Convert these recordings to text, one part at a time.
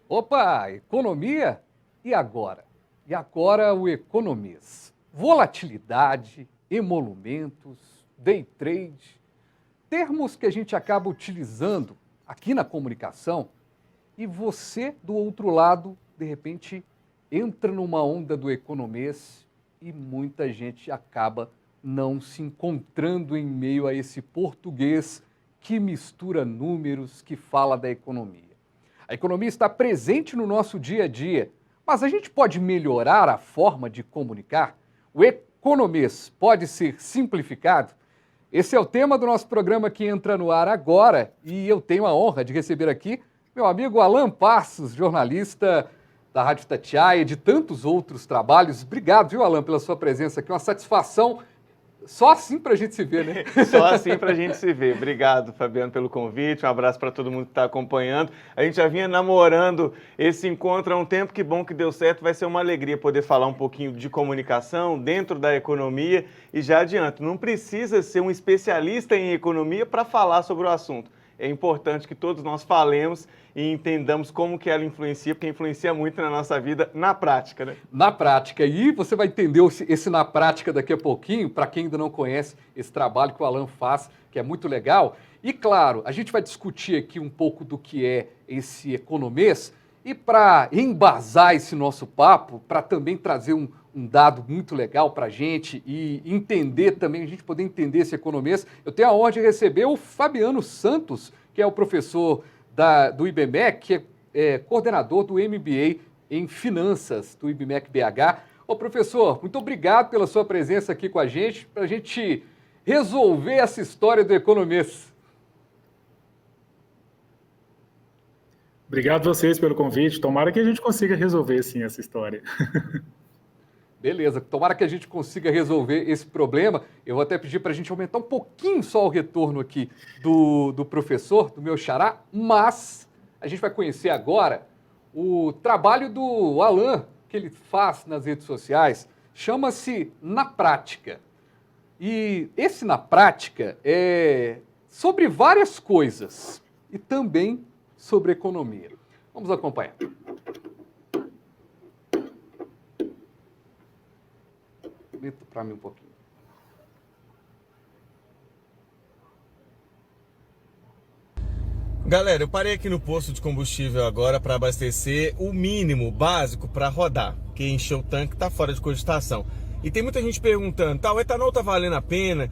Opa, economia? E agora? E agora o economês. Volatilidade, emolumentos, day trade, termos que a gente acaba utilizando aqui na comunicação e você, do outro lado, de repente, entra numa onda do economês e muita gente acaba não se encontrando em meio a esse português que mistura números, que fala da economia. A economia está presente no nosso dia a dia, mas a gente pode melhorar a forma de comunicar? O economês pode ser simplificado? Esse é o tema do nosso programa que entra no ar agora e eu tenho a honra de receber aqui meu amigo Alan Passos, jornalista da Rádio Itatiaia e de tantos outros trabalhos. Obrigado, viu, Alan, pela sua presença aqui. Uma satisfação. Só assim para a gente se ver, né? Só assim para a gente se ver. Obrigado, Fabiano, pelo convite. Um abraço para todo mundo que está acompanhando. A gente já vinha namorando esse encontro há um tempo. Que bom que deu certo. Vai ser uma alegria poder falar um pouquinho de comunicação dentro da economia. E já adianto, não precisa ser um especialista em economia para falar sobre o assunto. É importante que todos nós falemos e entendamos como que ela influencia, porque influencia muito na nossa vida, na prática, né? Na prática. E você vai entender esse na prática daqui a pouquinho, para quem ainda não conhece esse trabalho que o Alan faz, que é muito legal. E, claro, a gente vai discutir aqui um pouco do que é esse economês e para embasar esse nosso papo, para também trazer um dado muito legal para a gente e entender também, a gente poder entender esse economês, eu tenho a honra de receber o Fabiano Santos, que é o professor do IBMEC, que é coordenador do MBA em Finanças do IBMEC BH. Ô professor, muito obrigado pela sua presença aqui com a gente, para a gente resolver essa história do economês. Obrigado a vocês pelo convite. Tomara que a gente consiga resolver, sim, essa história. Beleza, tomara que a gente consiga resolver esse problema. Eu vou até pedir para a gente aumentar um pouquinho só o retorno aqui do professor, do meu xará, mas a gente vai conhecer agora o trabalho do Alan, que ele faz nas redes sociais, chama-se Na Prática. E esse Na Prática é sobre várias coisas e também sobre economia. Vamos acompanhar. Aumenta para mim um pouquinho. Galera, eu parei aqui no posto de combustível agora para abastecer o mínimo básico para rodar, que encher o tanque está fora de cogitação. E tem muita gente perguntando, o etanol tá valendo a pena?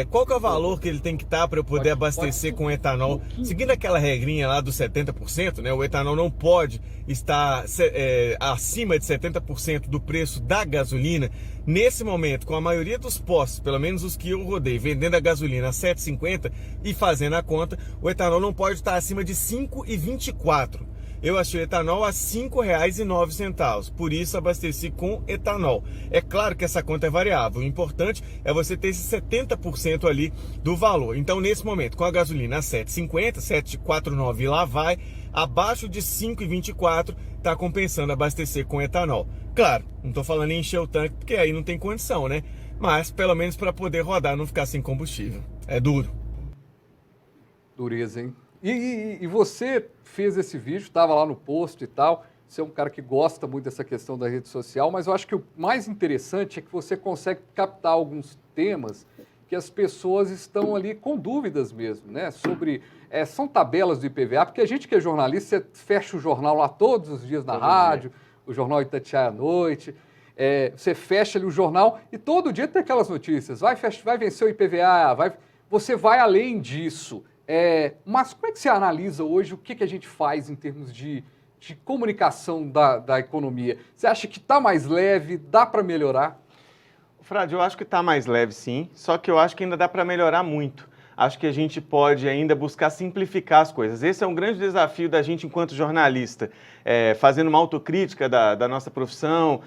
Qual que é o valor que ele tem que estar para eu poder abastecer com etanol? Seguindo aquela regrinha lá dos 70%, né? O etanol não pode estar acima de 70% do preço da gasolina. Nesse momento, com a maioria dos postos, pelo menos os que eu rodei, vendendo a gasolina a R$ 7,50 e fazendo a conta, o etanol não pode estar acima de R$ 5,24. Eu achei o etanol a R$ 5,09, por isso abasteci com etanol. É claro que essa conta é variável, o importante é você ter esse 70% ali do valor. Então, nesse momento, com a gasolina a R$ 7,50, 7,49 e lá vai, abaixo de 5,24, está compensando abastecer com etanol. Claro, não estou falando em encher o tanque, porque aí não tem condição, né? Mas, pelo menos para poder rodar, não ficar sem combustível. É duro. Dureza, hein? E você fez esse vídeo, estava lá no post e tal, você é um cara que gosta muito dessa questão da rede social, mas eu acho que o mais interessante é que você consegue captar alguns temas que as pessoas estão ali com dúvidas mesmo, né? Sobre, são tabelas do IPVA, porque a gente que é jornalista, você fecha o jornal lá todos os dias na rádio, o Jornal Itatiaia à noite, você fecha ali o jornal e todo dia tem aquelas notícias, vai vencer o IPVA, você vai além disso. Mas como é que você analisa hoje o que a gente faz em termos de comunicação da economia? Você acha que está mais leve, dá para melhorar? Frade, eu acho que está mais leve sim, só que eu acho que ainda dá para melhorar muito. Acho que a gente pode ainda buscar simplificar as coisas. Esse é um grande desafio da gente enquanto jornalista, fazendo uma autocrítica da nossa profissão,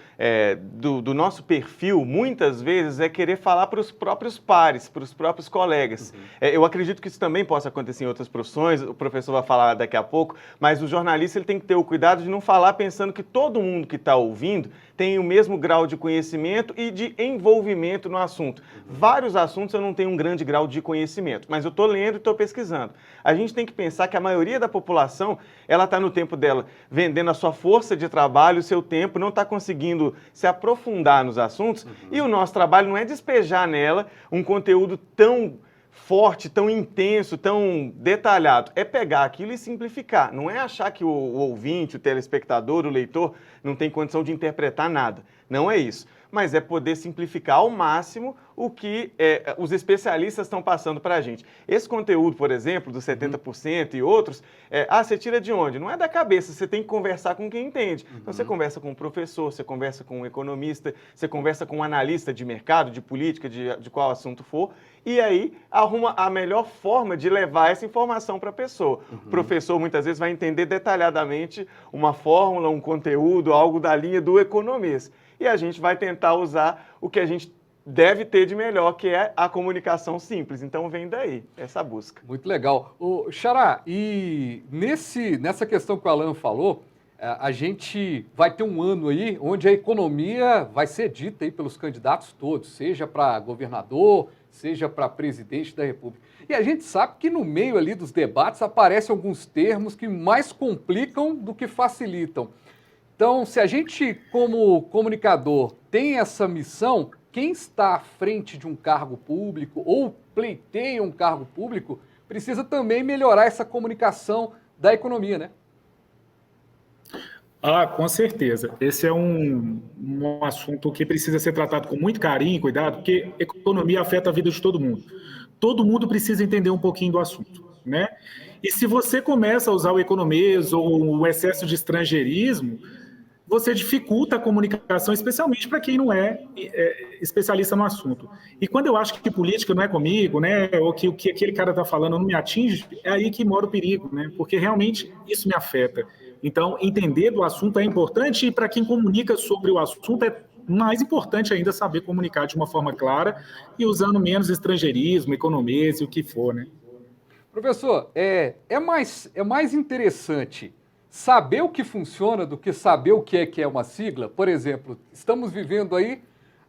do nosso perfil, muitas vezes é querer falar para os próprios pares, para os próprios colegas. Eu acredito que isso também possa acontecer em outras profissões, o professor vai falar daqui a pouco, mas o jornalista ele tem que ter o cuidado de não falar pensando que todo mundo que está ouvindo tem o mesmo grau de conhecimento e de envolvimento no assunto. Vários assuntos eu não tenho um grande grau de conhecimento. conhecimento, mas eu estou lendo e estou pesquisando. A gente tem que pensar que a maioria da população, ela está no tempo dela vendendo a sua força de trabalho, o seu tempo, não está conseguindo se aprofundar nos assuntos, e o nosso trabalho não é despejar nela um conteúdo tão forte, tão intenso, tão detalhado. É pegar aquilo e simplificar. Não é achar que o ouvinte, o telespectador, o leitor não tem condição de interpretar nada. Não é isso. Mas é poder simplificar ao máximo o que os especialistas estão passando para a gente. Esse conteúdo, por exemplo, dos 70% e outros, você tira de onde? Não é da cabeça, você tem que conversar com quem entende. Então você conversa com um professor, você conversa com um economista, você conversa com um analista de mercado, de política, de qual assunto for, e aí arruma a melhor forma de levar essa informação para a pessoa. O professor muitas vezes vai entender detalhadamente uma fórmula, um conteúdo, algo da linha do economista. E a gente vai tentar usar o que a gente deve ter de melhor, que é a comunicação simples. Então vem daí, essa busca. Muito legal. Xará, e nessa questão que o Alan falou, a gente vai ter um ano aí onde a economia vai ser dita aí pelos candidatos todos, seja para governador, seja para presidente da República. E a gente sabe que no meio ali dos debates aparecem alguns termos que mais complicam do que facilitam. Então, se a gente, como comunicador, tem essa missão, quem está à frente de um cargo público ou pleiteia um cargo público, precisa também melhorar essa comunicação da economia, né? Com certeza. Esse é um assunto que precisa ser tratado com muito carinho e cuidado, porque economia afeta a vida de todo mundo. Todo mundo precisa entender um pouquinho do assunto, né? E se você começa a usar o economês ou o excesso de estrangeirismo, você dificulta a comunicação, especialmente para quem não é especialista no assunto. E quando eu acho que política não é comigo, né, ou que o que aquele cara está falando não me atinge, é aí que mora o perigo, né, porque realmente isso me afeta. Então, entender do assunto é importante e para quem comunica sobre o assunto é mais importante ainda saber comunicar de uma forma clara e usando menos estrangeirismo, economês e o que for, né? Professor, é mais interessante saber o que funciona do que saber o que é uma sigla? Por exemplo, estamos vivendo aí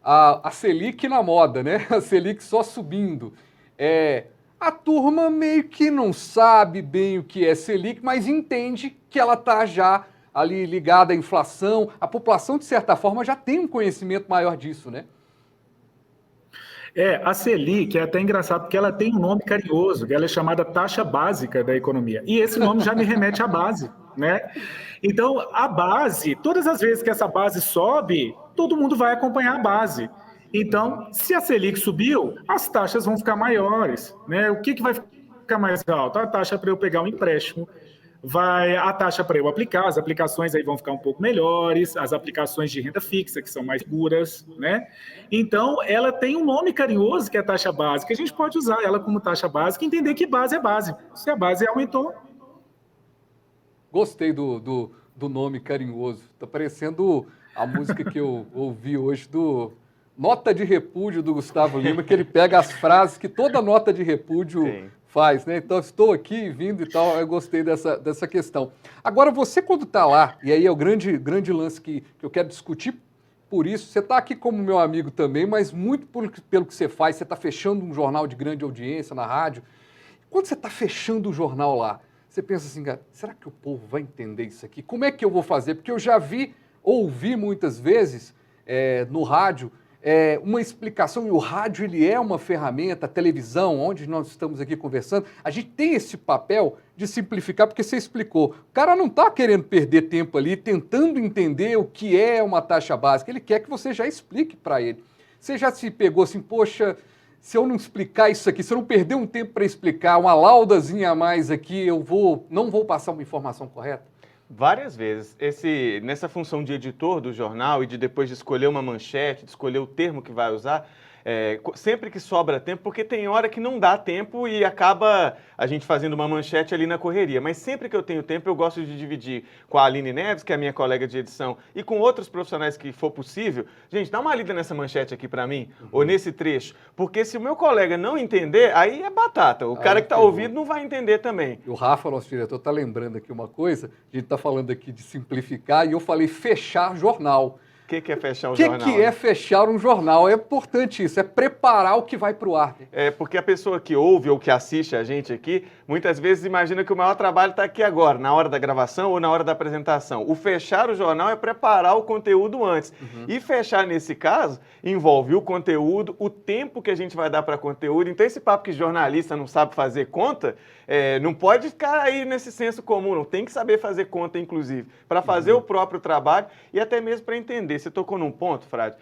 a Selic na moda, né? A Selic só subindo. A turma meio que não sabe bem o que é Selic, mas entende que ela está já ali ligada à inflação. A população, de certa forma, já tem um conhecimento maior disso, né? A Selic é até engraçado porque ela tem um nome carinhoso, que ela é chamada taxa básica da economia. E esse nome já me remete à base, né? Então, a base, todas as vezes que essa base sobe, todo mundo vai acompanhar a base. Então, se a Selic subiu, as taxas vão ficar maiores, né? O que vai ficar mais alto? A taxa para eu pegar um empréstimo, a taxa para eu aplicar, as aplicações aí vão ficar um pouco melhores, as aplicações de renda fixa, que são mais seguras, né? Então, ela tem um nome carinhoso, que é a taxa básica. A gente pode usar ela como taxa básica e entender que base é base. Se a base aumentou... Gostei do nome carinhoso. Está parecendo a música que eu ouvi hoje do Nota de Repúdio do Gustavo Lima, que ele pega as frases que toda nota de repúdio faz, né? Então, estou aqui, vindo e tal, eu gostei dessa questão. Agora, você quando está lá, e aí é o grande lance que eu quero discutir por isso, você está aqui como meu amigo também, mas muito pelo que você faz, você está fechando um jornal de grande audiência na rádio. Quando você está fechando o jornal lá, você pensa assim, cara, será que o povo vai entender isso aqui? Como é que eu vou fazer? Porque eu já ouvi muitas vezes no rádio uma explicação, e o rádio ele é uma ferramenta, a televisão, onde nós estamos aqui conversando, a gente tem esse papel de simplificar, porque você explicou. O cara não está querendo perder tempo ali, tentando entender o que é uma taxa básica, ele quer que você já explique para ele. Você já se pegou assim, poxa, se eu não explicar isso aqui, se eu não perder um tempo para explicar, uma laudazinha a mais aqui, não vou passar uma informação correta? Várias vezes. Nessa função de editor do jornal e de depois de escolher uma manchete, de escolher o termo que vai usar, sempre que sobra tempo, porque tem hora que não dá tempo e acaba a gente fazendo uma manchete ali na correria. Mas sempre que eu tenho tempo, eu gosto de dividir com a Aline Neves, que é a minha colega de edição, e com outros profissionais que for possível. Gente, dá uma lida nessa manchete aqui para mim, ou nesse trecho, porque se o meu colega não entender, aí é batata. O cara que está ouvindo não vai entender também. O Rafa, nosso diretor, está lembrando aqui uma coisa, a gente está falando aqui de simplificar, e eu falei fechar jornal. que é fechar o O jornal? que é fechar um jornal? É importante isso, é preparar o que vai para o ar. Né? É porque a pessoa que ouve ou que assiste a gente aqui, muitas vezes imagina que o maior trabalho está aqui agora, na hora da gravação ou na hora da apresentação. O fechar o jornal é preparar o conteúdo antes. E fechar, nesse caso, envolve o conteúdo, o tempo que a gente vai dar para conteúdo. Então, esse papo que jornalista não sabe fazer conta, não pode ficar aí nesse senso comum, não tem que saber fazer conta, inclusive, para fazer o próprio trabalho e até mesmo para entender. Você tocou num ponto, Frade,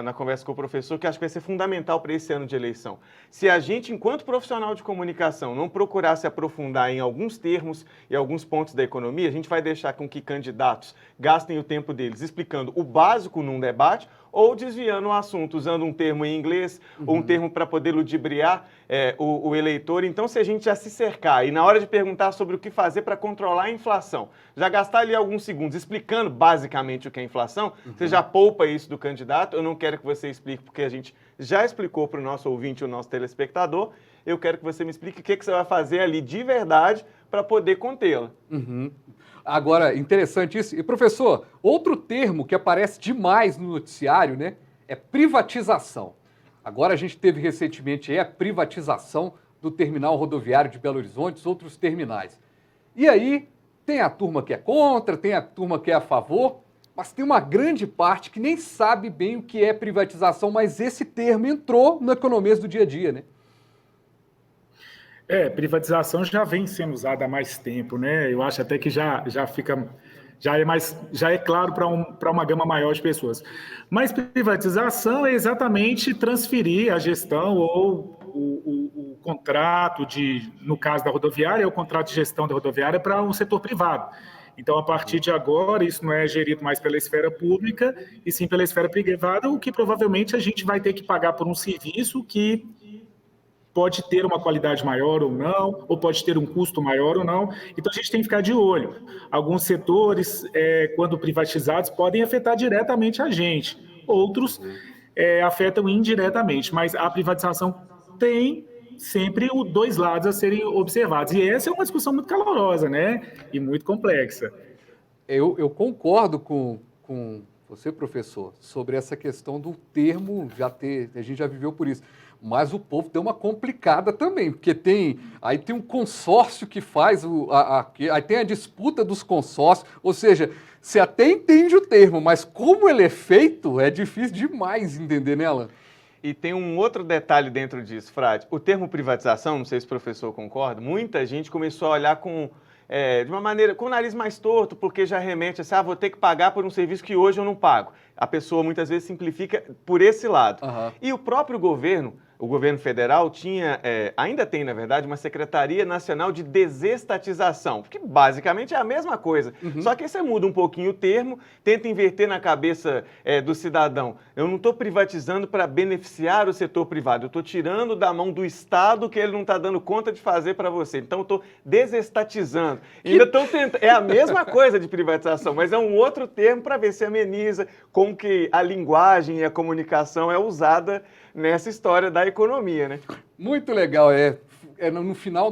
na conversa com o professor, que acho que vai ser fundamental para esse ano de eleição. Se a gente, enquanto profissional de comunicação, não procurar se aprofundar em alguns termos e alguns pontos da economia, a gente vai deixar com que candidatos gastem o tempo deles explicando o básico num debate ou desviando o assunto, usando um termo em inglês ou um termo para poder ludibriar o eleitor. Então, se a gente já se cercar e na hora de perguntar sobre o que fazer para controlar a inflação, já gastar ali alguns segundos explicando basicamente o que é inflação, você já poupa isso do candidato. Eu não quero que você explique, porque a gente já explicou para o nosso ouvinte, o nosso telespectador. Eu quero que você me explique o que você vai fazer ali de verdade para poder contê-la. Agora, interessante isso. E, professor, outro termo que aparece demais no noticiário, né, é privatização. Agora a gente teve recentemente a privatização do terminal rodoviário de Belo Horizonte, outros terminais. E aí, tem a turma que é contra, tem a turma que é a favor, mas tem uma grande parte que nem sabe bem o que é privatização, mas esse termo entrou no economês do dia a dia, né? Privatização já vem sendo usada há mais tempo, né? Eu acho até que já é claro para uma gama maior de pessoas. Mas privatização é exatamente transferir a gestão ou o contrato no caso da rodoviária, o contrato de gestão da rodoviária para um setor privado. Então, a partir de agora, isso não é gerido mais pela esfera pública, e sim pela esfera privada, o que provavelmente a gente vai ter que pagar por um serviço que pode ter uma qualidade maior ou não, ou pode ter um custo maior ou não. Então, a gente tem que ficar de olho. Alguns setores, quando privatizados, podem afetar diretamente a gente. Outros afetam indiretamente. Mas a privatização tem sempre os dois lados a serem observados. E essa é uma discussão muito calorosa, né? E muito complexa. Eu concordo com você, professor, sobre essa questão do termo, a gente já viveu por isso. Mas o povo deu uma complicada também, porque aí tem um consórcio que faz, aí tem a disputa dos consórcios, ou seja, você até entende o termo, mas como ele é feito, é difícil demais entender, né, Alan? E tem um outro detalhe dentro disso, Frade. O termo privatização, não sei se o professor concorda, muita gente começou a olhar de uma maneira, com o nariz mais torto, porque já remete a vou ter que pagar por um serviço que hoje eu não pago. A pessoa muitas vezes simplifica por esse lado. E o próprio governo, o governo federal ainda tem, na verdade, uma Secretaria Nacional de Desestatização, que basicamente é a mesma coisa. Só que aí você muda um pouquinho o termo, tenta inverter na cabeça do cidadão. Eu não estou privatizando para beneficiar o setor privado, eu estou tirando da mão do Estado que ele não está dando conta de fazer para você. Então eu estou desestatizando. Ainda estou tentando. É a mesma coisa de privatização, mas é um outro termo para ver se ameniza como que a linguagem e a comunicação é usada nessa história da economia, né? Muito legal, no final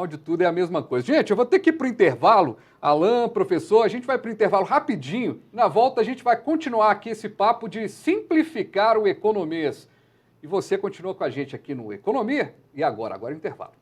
de tudo é a mesma coisa. Gente, eu vou ter que ir para o intervalo. Alan, professor, a gente vai para o intervalo rapidinho. Na volta a gente vai continuar aqui esse papo de simplificar o economês. E você continua com a gente aqui no Economia. E agora é o intervalo.